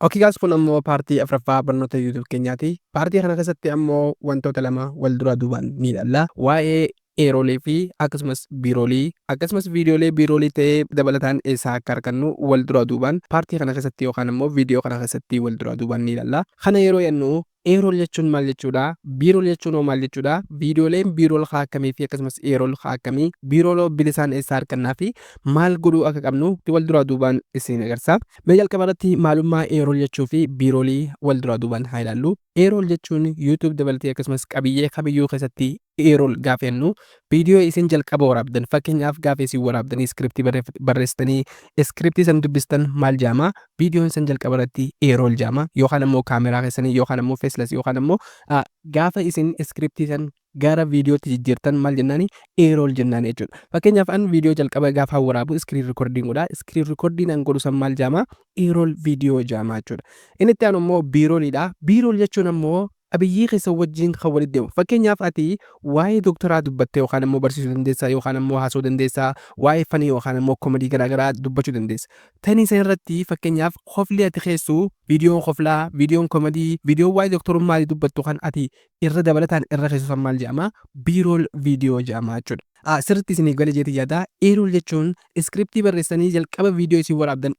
Okay guys, kun ammoo paartii afuraffaa barnoota YouTube keenyaati. Paartii kana keessatti ammoo wantoota lama wal dura duubaan ni ilaalla. Waa'ee eerolee fi akkasumas biiroolii akkasumas viidiyoolee biiroolii ta'ee dabalataan eessaa akka argannu wal dura duubaan paartii kana keessatti yookaan ammoo viidiyoo kana keessatti wal dura duubaan ni ilaalla. Kana yeroo jennu eerool jechuun maal jechuudha? Biirool jechuun maal jechuudha? Viidiyooleen biirool haa akkamii fi akkasumas eerool haa akkamii biirooloo bilisaan eessaa argannaa fi maal godhuu akka qabnu wal dura duubaan isin agarsiisa. Mee jalqaba irratti maalummaa eerool jechuu fi biiroolii wal dura duubaan haa ilaallu. Eerool jechuun YouTube dabalatee akkasumas qabiyyee kamiyyuu keessatti eerool gaafa jennu viidiyoo isin jalqaba waraabdan fakkeenyaaf gaafa isin waraabdanii iskiriptii barreessitanii iskiriptii san dubbistan maal jaama viidiyoon san jalqaba irratti eerool jaama yookaan ammoo kaameraa keessanii yookaan ammoo feeslas yookaan ammoo gaafa isin iskiriptii san gara viidiyootti jijjiirtan maal jennaani eerool jennaan jechuudha. Fakkeenyaaf an viidiyoo jalqaba gaafa waraabu iskiriin rikoordiin godha. Iskiriin rikoordiin an godhu san maal jaama eerool viidiyoo jaama jechuudha. Inni itti aanu ammoo biiroolidha. Biirool jechuun ammoo qabiyyee keessa wajjin kan walitti deemu. Fakkeenyaaf ati waa'ee doktoraa dubbattee yookaan ammoo barsiisuu dandeessaa yookaan ammoo haasoo dandeessaa waa'ee fanii yookaan ammoo koomedii garaagaraa dubbachuu dandeessa. Tanii san irratti fakkeenyaaf qofli ati keessuu viidiyoon qoflaa, viidiyoon koomedii, viidiyoon waa'ee doktorummaa dubbattu kan ati irra dabalataan irra keessu maal jedhama? Biirool viidiyoo jedhama jechuudha. Sirriitti isinii galee jeetii yaada. Eerool jechuun iskiriptii barreessanii jalqaba viidiyoo isin waraabdan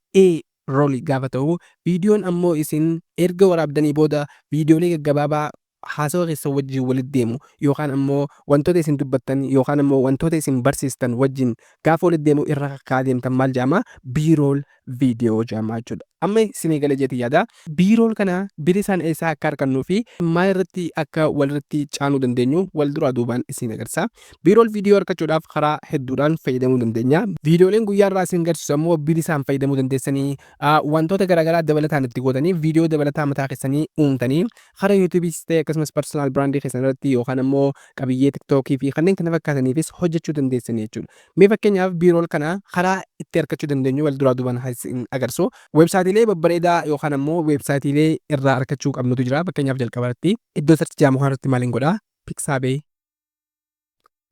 rooli gaafa ta'u viidiyoon ammoo isin erga waraabdanii booda viidiyoolee gaggabaabaa haasawaa keessa wajjin walitti deemu yookaan ammoo wantoota isin dubbattan yookaan ammoo wantoota isin barsiistan wajjin gaafa walitti deemu irra kakkaa deemtan maal jedhama? Biirool viidiyoo jedhama jechuudha. Amma isinii galee jeetii yaada. Biirool kana bilisaan eessaa akka argannuu fi maal irratti akka walirratti caanuu dandeenyu wal duraa duubaan isin agarsiisa. Biirool viidiyoo argachuudhaaf karaa hedduudhaan fayyadamuu dandeenya. Viidiyooleen guyyaa irraa isin agarsiisu ammoo bilisaan fayyadamuu dandeessanii wantoota garaagaraa dabalataan itti godhanii viidiyoo dabalataa mataa keessanii uumtanii karaa YouTube's ta'e akkasumas personal brandii keessan irratti yookaan ammoo qabiyyee TikTokii fi kanneen kana fakkaataniifis hojjechuu dandeessanii jechuudha. Mee fakkeenyaaf biirool kana karaa itti argachuu dandeenyu wal duraa duubaan isin agarsiisu. Websaayitiilee babbareedaa yookaan ammoo websaayitiilee irraa argachuu qabnutu jira. Fakkeenyaaf jalqaba irratti iddoo sarchi jaamu kanarratti maaliin godhaa?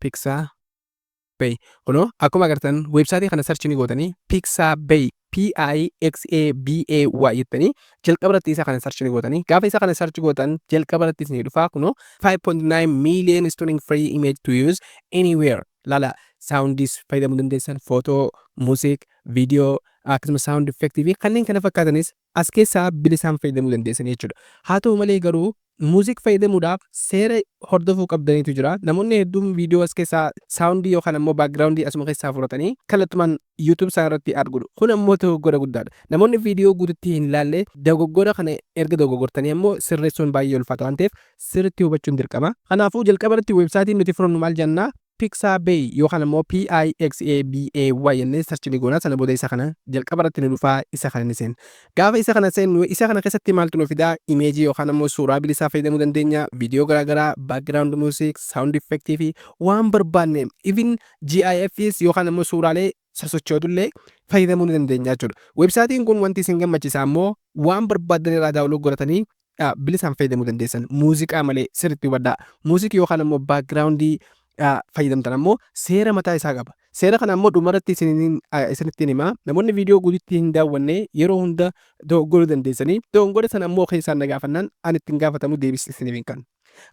Pixabay. Kunoo akkuma agartan websaayitii kana sarchi ni gootanii Pixabay PIXABAY jettanii jalqaba irratti isa kana sarchi ni gootanii gaafa isa kana sarchi gootan jalqaba irratti isin dhufaa kunoo 5.9 million stunning free image to use anywhere. Lala saawundiis fayyadamuu dandeessan footoo, muuziq, viidiyoo akkasumas saawundi effektii fi kanneen kana fakkaatanis as keessaa bilisaan fayyadamuu dandeessan jechuudha. Haa ta'u malee garuu muuziq fayyadamuudhaaf seera hordofuu qabdaniitu jira. Namoonni hedduun viidiyoo as keessaa saawundii yookaan ammoo baakgiraawundii asuma keessaa fudhatanii kallattumaan YouTube isaa irratti argu. Kun ammoo dogoggora guddaadha. Namoonni viidiyoo guututti hin ilaalle dogoggora kana erga dogoggortanii ammoo sirreessuun baay'ee ulfaata waan ta'eef sirriitti hubachuun dirqama. Kanaafuu jalqaba irratti websaayitiin nuti fudhannu maal jennaa? Pixabay yookaan ammoo PIXABAY jennee sarchi ni goona. Sana booda isa kana jalqaba irratti ni dhufaa isa kana ni seenu. Gaafa isa kana seenu isa kana keessatti maaltu nu fidaa? Imeejii yookaan ammoo suuraa bilisaa fayyadamuu dandeenya. Viidiyoo garaagaraa, baakgiraawundi muuziq, saawundi effektii fi waan barbaanne even GIFs yookaan ammoo suuraalee sosochootullee fayyadamuu ni dandeenya jechuudha. Websaayitiin kun wanti isin gammachiisa ammoo waan barbaadan irraa daawunlood godhatanii bilisaan fayyadamuu dandeessan. Muuziqaa malee sirriitti hubadhaa. Muuziqii yookaan ammoo baakgiraawundii fayyadamtan ammoo seera mataa isaa qaba. Seera kana ammoo dhumarratti isinittiin himaa. Namoonni viidiyoo guututti hin daawwanne yeroo hunda dogoggoruu dandeessanii dogoggora sana ammoo keessaan na gaafannaan ani ittiin gaafatamu deebisanii beekan.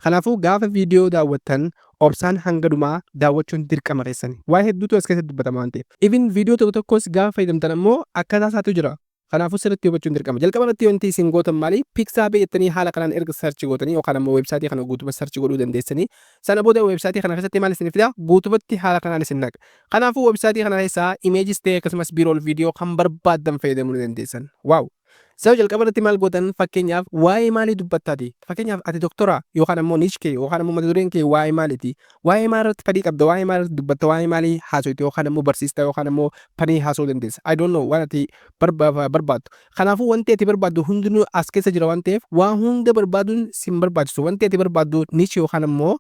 Kanaafuu gaafa viidiyoo daawwattan obsaan hanga dhumaa daawwachuun dirqama keessanii. Waa hedduutu as keessatti dubbatama waan ta'eef. Even viidiyoo tokko tokkos gaafa fayyadamtan ammoo akkaataa isaatu jira. Kanaafuu sirriitti hubachuun dirqama. Jalqaba irratti wanti isin gootan maali? Pixabay jettanii haala kanaan erga sarchi gootanii yookaan ammoo websaayitii kana guutummaa sarchi godhuu dandeessanii. Sana booda websaayitii kana keessatti maal isin fidaa? Guutumatti haala kanaan isin naqa. Kanaafuu websaayitii kana keessaa imeejis ta'e akkasumas biirool viidiyoo kan barbaadan fayyadamuu dandeessan. Waaw! Sababa jalqaba irratti maal gootan fakkeenyaaf waa'ee maalii dubbattaati? Fakkeenyaaf ati doktora yookaan ammoo niichkee yookaan ammoo mata dureen kee waa'ee maaliiti? Waa'ee maal irratti fedhii qabda? Waa'ee maal irratti dubbatta? Waa'ee maalii haasofta yookaan ammoo barsiista yookaan ammoo fanii haasoo dandeessa? I don't know waan ati barbaaddu. Kanaafuu wanti ati barbaaddu hundinuu as keessa jira waan ta'eef waan hunda barbaaduun sin barbaachisu. Wanti ati barbaaddu niichii yookaan ammoo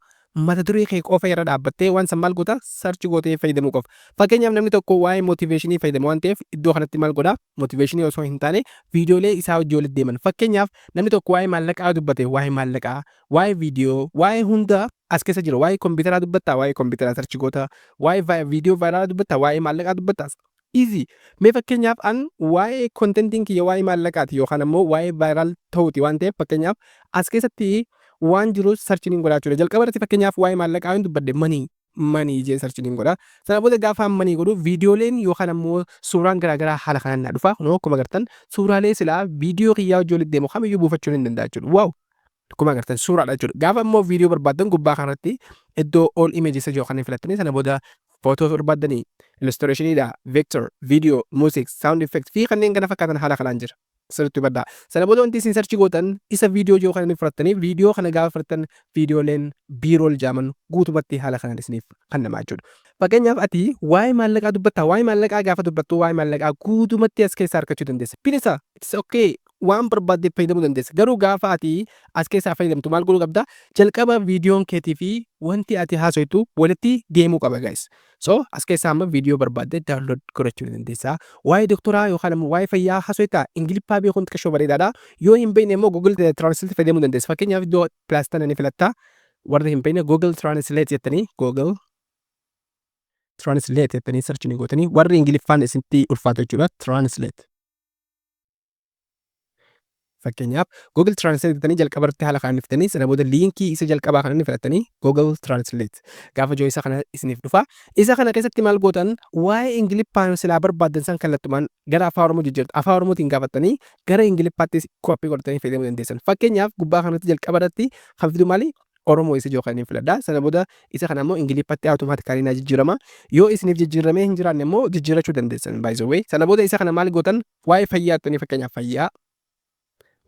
mata duree kee qofa irra dhaabbattee waan san maal goota sarchi gootee fayyadamuu qofa. Fakkeenyaaf namni tokko waa'ee motiveeshinii fayyadamu waan ta'eef iddoo kanatti maal godhaa? Motiveeshinii osoo hin taane viidiyoolee isaa wajjin walitti deeman. Fakkeenyaaf namni tokko waa'ee maallaqaa dubbate waa'ee maallaqaa, waa'ee viidiyoo, waa'ee hunda as keessa jira. Waa'ee kompiitaraa dubbattaa, waa'ee kompiitaraa sarchi goota, waa'ee viidiyoo vaayiraalaa dubbattaa, waa'ee maallaqaa dubbattaa. easy. Mee fakkeenyaaf an waa'ee kontentiin kiyya waa'ee maallaqaati yookaan ammoo waa'ee viral ta'uuti waan ta'eef fakkeenyaaf as keessatti waan jiru sarchiniin godhaa jechuudha. Jalqaba irratti fakkeenyaaf waa'ee maallaqaa hin dubbadde manii jee sarchiniin godha. Sana booda gaafa manii godhu viidiyooleen yookaan ammoo suuraan garaagaraa haala kanaan na dhufa. Kunoo akkuma agartan suuraalee silaa viidiyoo kiyyaa hojii walitti deemu kamiyyuu buufachuu hin danda'a jechuudha. Waaw! Akkuma agartan suuraadha jechuudha. Gaafa ammoo viidiyoo barbaaddan gubbaa kanatti iddoo all images yookaan filattanii sana booda footoo barbaaddanii illustrationidha, vector, video, music, sound effect fi kanneen kana fakkaatan haala kanaan jira. Sirriitti hubadhaa. Sana booda wanti isin sarchi gootan isa viidiyoo yoo kana fudhattanii viidiyoo kana gaafa fudhattan viidiyooleen B Roll jaaman guutumatti haala kanaan isiniif kennamaa jechuudha. Fakkeenyaaf ati waa'ee maallaqaa dubbatta, waa'ee maallaqaa gaafa dubbattu waa'ee maallaqaa guutumatti as keessaa argachuu dandeessa. Bilisa, it's okay. Waan barbaadde fayyadamuu dandeessa. Garuu gaafa ati as keessaa fayyadamtu maal godhuu qabda? Jalqaba viidiyoon keetii fi wanti ati haasoitu walitti deemuu qaba guys. So as keessaa amma viidiyoo barbaadde download godhachuu dandeessa. Waa'ee doktoraa yookaan ammoo waa'ee fayyaa haasoita ingiliffaa beekuun xiqqashoo bareedaadha. Yoo hin beekne immoo Google Translate fayyadamuu dandeessa. Fakkeenyaaf iddoo pilaastan ni filatta. Warri hin beekne Google Translate jettanii Google Translate jettanii search ni gootanii warri ingiliffaan isinitti ulfaatu jechuudha. Translate. Fakkeenyaaf Google Translate jettanii jalqaba irratti haala kanaan filatanii sana booda liinkii isa jalqabaa kana filatanii Google Translate gaafa joo isa kana isiniif dhufa. Isa kana keessatti maal gootan waa'ee ingiliffaan silaa barbaaddan san kallattumaan gara afaan Oromoo jijjiirtu. Afaan Oromootiin gaafattanii gara ingiliffaatti koppii godhatanii fayyadamuu dandeessan. Fakkeenyaaf gubbaa kanatti jalqaba irratti kan fidu maali? Oromoo isa joo kan filadha. Sana booda isa kana immoo ingiliffatti automaatikaalii na jijjiirama. Yoo isiniif jijjiiramee hin jiraanne immoo jijjiirachuu dandeessan by the way. Sana booda isa kana maal gootan waa'ee fayyaa jettanii fakkeenyaaf fayyaa.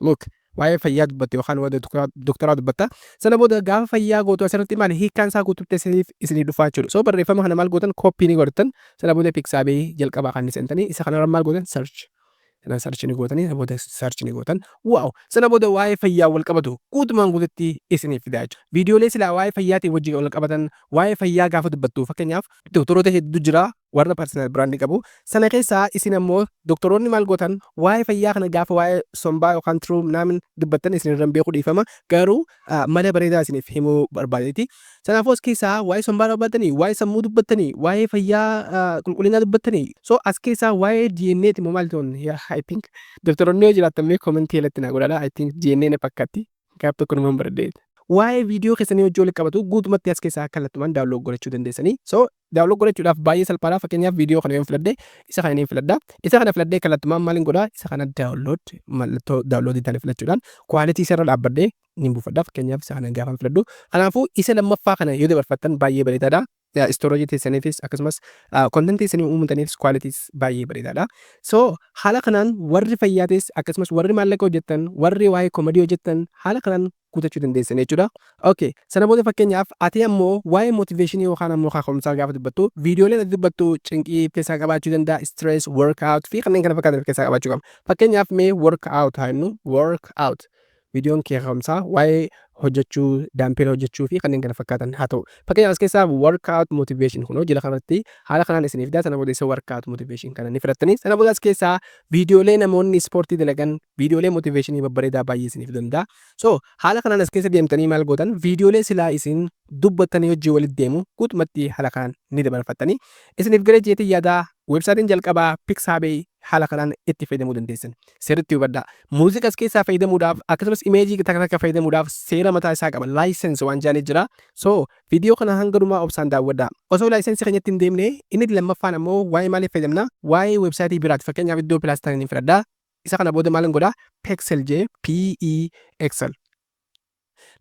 Look, waa'ee fayyaa dubbatte yookaan waa'ee doktoraa dubbatta. Sana booda gaafa fayyaa gootu asirratti maal hiikkaan isaa guutuutti isinii dhufaa jechuudha. So barreeffama kana maal gootan koppii ni godhatan. Sana booda piksaabii jalqabaa kan seentanii isa kana maal gootan search. Sana search ni gootanii sana booda search ni gootan. Waaw! Sana booda waa'ee fayyaa wal qabatu guutumaan guututti isiniif fidaa jechuudha. Viidiyoolee silaa waa'ee fayyaatiin wajjin wal qabatan waa'ee fayyaa gaafa dubbattu fakkeenyaaf doktoroota hedduu jira. Warra personal brand qabu. Sana keessaa isin ammoo doktoroonni maal gootan waa'ee fayyaa kana gaafa waa'ee sombaa yookaan tiruu naamin dubbattan isin irraan beekuu dhiifama. Garuu mala bareedaa isiniif himuu barbaadeeti. Kanaafuu as keessaa waa'ee sombaa dubbattanii, waa'ee sammuu dubbattanii, waa'ee fayyaa qulqullinaa dubbattanii. So as keessaa waa'ee DNA ti maal ta'uun I think doktoroonni yoo jiraatan komentii irratti na godhaa. I think DNA na fakkaatti. Gaaf tokko nama bareedeeti. Waa'ee viidiyoo keessanii hojii walitti qabatu guutumatti as keessaa kallattumaan daawunlood godhachuu dandeessanii. So daawunlood godhachuudhaaf baay'ee salphaadha. Fakkeenyaaf viidiyoo kana yoo filadde isa kana ni filadda. Isa kana filaddee kallattumaan maaliin godhaa? Isa kana daawunlood mallattoo daawunloodii tana filachuudhaan kwaalitii isa irra dhaabbadhee ni buufadha. Fakkeenyaaf isa kana gaafa filadhu. Kanaafuu isa lammaffaa kana yoo dabarfattan baay'ee bareedaadha. Storage teessaniifis akkasumas kontentii isinii uummataniifis kwaaliitiis baay'ee bareedaadha. So haala kanaan warri fayyaatis akkasumas warri maallaqa hojjettan warri waa'ee koomedii hojjettan haala kanaan guutachuu dandeessan jechuudha. Okay, sana booda fakkeenyaaf ati ammoo waa'ee motiveeshinii yookaan ammoo kaka'umsaa gaafa dubbattu viidiyooleen ati dubbattu cinqii keessaa qabaachuu danda'a, stress, workout fi kanneen kana fakkaatan keessaa qabaachuu qaba. Fakkeenyaaf mee workout haa jennu workout viidiyoon kee kaka'umsaa waa'ee hojjechuu, daampeela hojjechuu fi kanneen kana fakkaatan haa ta'u. Fakkeenyaaf as keessaa workout motivation kunoo jala kanatti haala kanaan isiniif fidaa. Sana booda isa workout motivation kana ni filattanii. Sana booda as keessaa viidiyoolee namoonni ispoortii dalagan viidiyoolee motiveeshinii babbareedaa baay'ee isiniif danda'a. So haala kanaan as keessa deemtanii maal gootan viidiyoolee silaa isin dubbattanii hojii walitti deemu guutumatti haala kanaan ni dabarfattanii. Isiniif gara jeetii yaadaa websaayitiin jalqabaa Pixabay haala kanaan itti fayyadamuu dandeessan. Sirriitti hubadhaa. Muuziqaa as keessaa fayyadamuudhaaf akkasumas imeejii takka fayyadamuudhaaf seera mataa isaa qaba. Laayisensi waan jaanii jira. So viidiyoo kana hanga dhumaa obsaan daawwadhaa. Osoo laayisensi keenyatti hin deemne inni lammaffaan ammoo waa'ee maaliif fayyadamna? Waa'ee websaayitii biraati. Fakkeenyaaf iddoo pilaastaan ni filadhaa. Isa kana booda maaliin godhaa? Pexel J PEXL.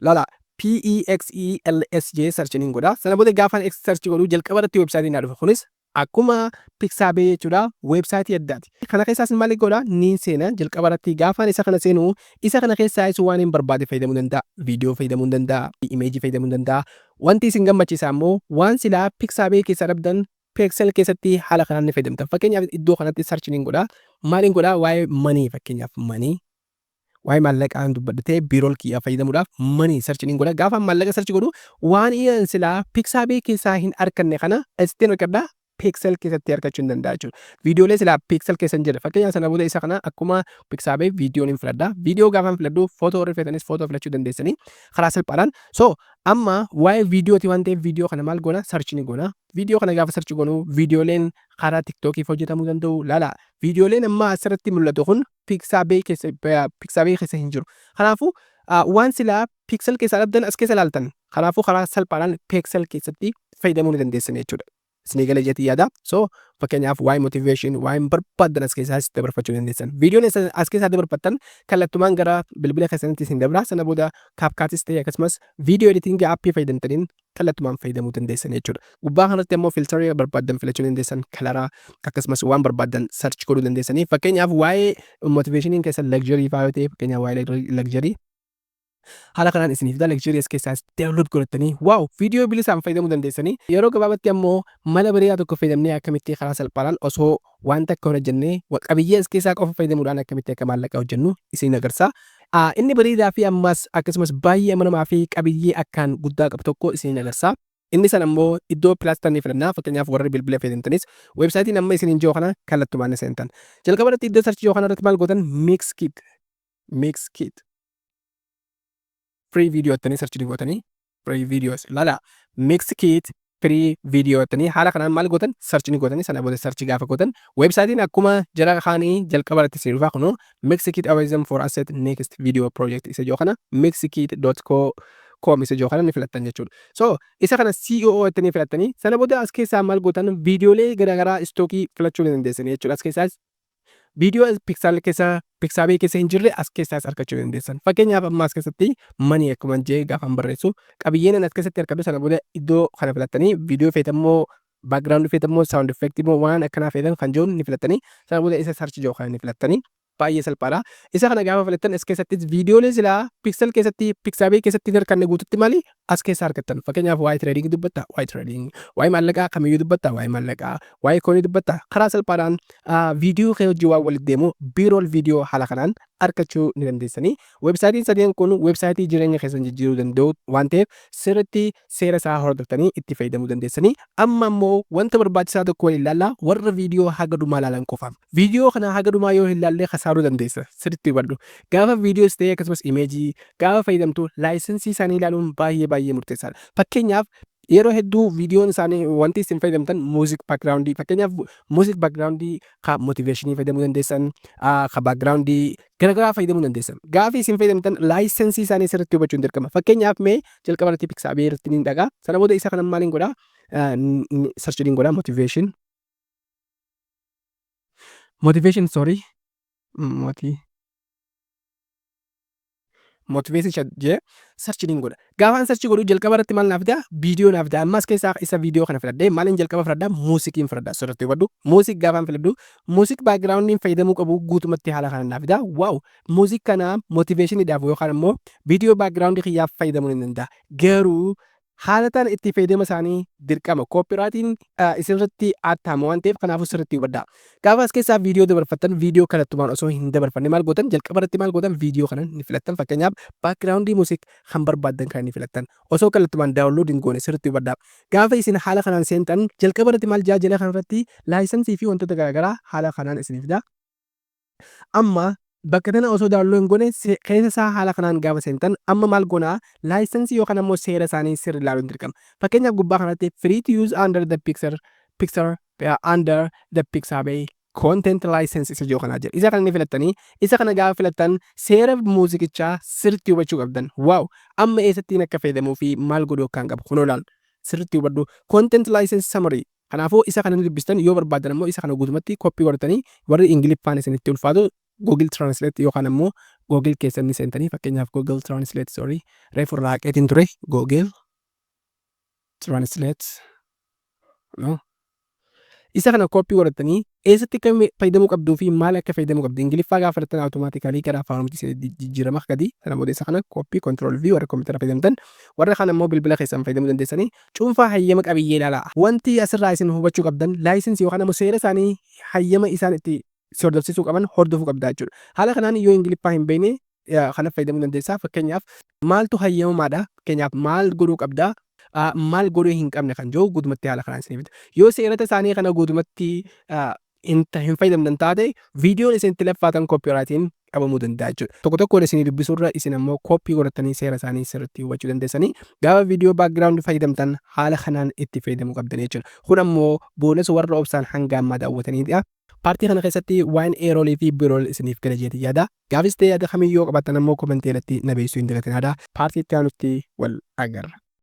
Lala PEXELSJ searchiniin godhaa. Sana booda gaafaan X search godhuu jalqaba irratti websaayitiin naa dhufa. Kunis akkuma Pixabay jechuudha websaayitii addaati. Kana keessaas maal godhaa? Niin seena jalqaba irratti gaafaan isa kana seenu isa kana keessaa isu waan hin barbaade fayyadamuu danda'a. Viidiyoo fayyadamuu danda'a. Imeejii fayyadamuu danda'a. Wanti isin gammachiisa ammoo waan silaa Pixabay keessaa dhabdan Pexel keessatti haala kanaan ni fayyadamtan. Fakkeenyaaf iddoo kanatti searchiniin godhaa. Maaliin godhaa? Waa'ee manii fakkeenyaaf manii. Waa'ee maallaqaan dubbaddatee B Roll kiyyaa fayyadamuudhaaf manii searchiniin godhaa. Gaafa maallaqa search godhu waan silaa Pixabay keessaa hin arganne kana ittiin argadhaa. pixel keessatti argachuu hin danda'a jechuudha. Viidiyoolee silaa pixel keessa hin jirre fakkeenyaaf sana booda isa kana akkuma pixaabee viidiyoon hin filadha. Viidiyoo gaafa hin filadhu footoo warri feetanis footoo filachuu dandeessanii karaa salphaadhaan. So amma waa'ee viidiyooti waan ta'eef viidiyoo kana maal goona sarchi ni goona. Viidiyoo kana gaafa sarchi goonu viidiyooleen karaa tiktookiif hojjetamuu danda'u laala. Viidiyooleen amma asirratti mul'atu kun pixaabee keessa hin jiru. Kanaafuu waan silaa pixel keessa dhabdan as keessa ilaaltan. Kanaafuu karaa salphaadhaan pixel keessatti fayyadamuu ni dandeessan jechuudha. Isinii galee jeetii yaada. So fakkeenyaaf waa'ee motivation waa'ee barbaadan as keessaa dabarfachuu dandeessan. Viidiyoon as keessaa dabarfattan kallattumaan gara bilbila keessanitti isin dabra. Sana booda kaapkaatis ta'e akkasumas viidiyoo editingii aappii fayyadamtaniin kallattumaan fayyadamuu dandeessan jechuudha. Gubbaa kanatti ammoo filtarii barbaadan filachuu dandeessan kalaraa akkasumas waan barbaadan search godhuu dandeessanii. Fakkeenyaaf waa'ee motivationiin keessa luxury fa'aa yoo ta'e fakkeenyaaf waa'ee luxury haala kanaan isiniif da luxurious keessaas download godhattanii waaw viidiyoo bilisaan fayyadamuu dandeessanii yeroo gabaabatti ammoo mala bareedaa tokko fayyadamnee akkamitti karaa salphaadhaan osoo wanta akka hojjennee qabiyyee as keessaa qofa fayyadamuudhaan akkamitti akka maallaqa hojjennu isin agarsiisa. Inni bareedaa fi ammas akkasumas baay'ee amanamaa fi qabiyyee akkaan guddaa qabu tokko isin agarsiisa. Inni san ammoo iddoo pilaastanii filannaa fakkeenyaaf warri bilbila fayyadamtanis weebsaayitiin amma isiniin jiru kana kallattumaan seentan. Jalqabarratti iddoo sarchii kana irratti maal gootan mix kit free video attanii search gootanii free videos lala mix kit free video attanii haala kanaan maal gootan search gootanii sana booda search gaafa gootan websaayitiin akkuma jara kaanii jalqabarratti isin dhufaa kunu mix kit algorithm for asset next video project isa joo kana mixkit.com isa joo kana ni filattan jechuudha. So isa kana COO attanii filattanii sana booda as keessaa maal gootan viidiyoolee garaagaraa istookii filachuu ni dandeessanii jechuudha. As keessaas viidiyoo pixaabee keessa hin jirre as keessaas argachuu dandeessan. Fakkeenyaaf amma as keessatti manii akkuma jee gaafa barreessu qabiyyeen as keessatti argatu sana booda iddoo kana filattanii viidiyoo feetammoo background feetammoo sound effect immoo waan akkanaa feetan kan jiru ni filattanii sana booda isa search joo kana ni filattanii baay'ee salphaadha. Isa kana gaafa filattan as keessatti viidiyoolee silaa pixel keessatti pixaabee keessatti kan guututti mali as keessa argattan. Fakkeenyaaf waa'ee trading dubbatta waa'ee trading waa'ee maallaqaa kamiyyuu dubbatta waa'ee maallaqaa waa'ee koonii dubbatta karaa salphaadhaan viidiyoo kee hojii waan walitti deemu B Roll viidiyoo haala kanaan argachuu ni dandeessanii. Websaayitiin sadeen kun websaayitii jireenya keessan jijjiiruu danda'u waan ta'eef sirriitti seera isaa hordoftanii itti fayyadamuu dandeessanii. Amma immoo wanta barbaachisaa tokko waliin ilaalla warra viidiyoo haga dhumaa ilaalan qofaaf. Viidiyoo kana haga dhumaa yoo hin ilaalle kasaaruu dandeessa sirriitti hubadhu. Gaafa viidiyoos ta'e akkasumas imeejii gaafa fayyadamtu laayisensii isaanii ilaaluun baay'ee murteessaadha. Fakkeenyaaf yeroo hedduu viidiyoon isaanii wanti isin fayyadamtan muuziq backgroundii fakkeenyaaf muuziq backgroundii ka motivationii fayyadamuu dandeessan ka backgroundii garagaraa fayyadamuu dandeessan. Gaafa isin fayyadamtan laayisensii isaanii sirriitti hubachuun dirqama. Fakkeenyaaf mee jalqabarratti pixaabee irratti ni dhagaa sana booda isa kana maaliin godhaa search godhaa motivation sorry motivation jee search godha. Gaafa search godhu jalqabarratti maal naaf daa viidiyoo naaf daa ammas keessaa isa viidiyoo kana filadhee maaliin jalqaba filadhaa muuziqiin filadhaa sirriitti hubadhu. Muuziq gaafaan filadhu muuziq backgroundiin fayyadamuu qabu guutumatti haala kana naaf daa waaw muuziq kana motivationiidhaaf yookaan immoo viidiyoo backgroundii kiyyaaf fayyadamuu ni danda'a. Garuu haalatan itti fayyadama isaanii dirqama koopiraatiin isirratti attaamu waan ta'eef kanaafuu sirriitti hubadhaa. Gaafa as keessaa viidiyoo dabarfattan viidiyoo kallattumaan osoo hin dabarfanne maal gootan jalqabarratti maal gootan viidiyoo kana ni filattan fakkeenyaaf backgroundii muuziq kan barbaadan kan ni filattan osoo kallattumaan daawunlood hin goone sirriitti hubadhaa. Gaafa isin haala kanaan seentan jalqabarratti maal jala kanarratti laayisensii fi wantoota garaagaraa haala kanaan isiniif daa. Amma bakka tana osoo daawunlood hin goone keessa isaa haala kanaan gaafa seentan amma maal goonaa laayisensii yookaan ammoo seera isaanii sirri ilaaluun dirqama. Fakkeenyaaf gubbaa kanatti free to use under the pixaabee content license isa jiru kanaa jira. Isa kana ni filattanii isa kana gaafa filattan seera muuziqichaa sirriitti hubachuu qabdan. Waaw amma eessattiin akka fayyadamuu fi maal godhuu akkaan qabu kun olaal sirriitti hubadhu content license summary. Kanaafuu isa kana dubbistan yoo barbaadan ammoo isa kana guutumatti koppii godhatanii warri ingiliffaan isinitti ulfaatu Google Translate yookaan ammoo Google keessatti seentanii fakkeenyaaf Google Translate sorry reefu raaqeetiin ture Google Translate no isa kana koppii godhatanii eessatti akka fayyadamuu qabduu fi maal akka fayyadamuu qabdu ingiliffaa gaafa filattan automaatikaalii gara afaanutti jijjiirama gadi sana booda isa kana koppii control v warra kompiitara fayyadamtan warra kana ammoo bilbila keessan fayyadamuu dandeessanii cuunfaa hayyama qabiyyee ilaalaa wanti asirraa isin hubachuu qabdan laayisensii yookaan ammoo seera isaanii hayyama isaan itti hordofsiisuu qaban hordofuu qabdaa jechuudha. Haala kanaan yoo ingiliffaa hin beekne kana fayyadamuu dandeessaa. Fakkeenyaaf maaltu hayyamamaadha fakkeenyaaf maal godhuu qabdaa maal godhuu hin qabne kan jiru guutumatti haala kanaan isiniif yoo seerota isaanii kana guutumatti hin fayyadamtan taate viidiyoon isin itti laffatan koopiraatiin qabamuu danda'a jechuudha. Tokko tokkoon isin dubbisuurra isin ammoo koppii godhatanii seera isaanii sirriitti hubachuu dandeessanii gaafa viidiyoo baakgiraawundi fayyadamtan haala kanaan itti fayyadamuu qabdan jechuudha. Kun ammoo boonas warra obsaan hanga ammaa daawwatanidha. Paartii kana keessatti waan eerolii fi birool isiniif gala jeeti yaada. Gaafis ta'e yaada kamiyyoo qabaatan ammoo komenteelatti na beeksisuu hin dagatinaa. Paartii itti aanutti wal agarra.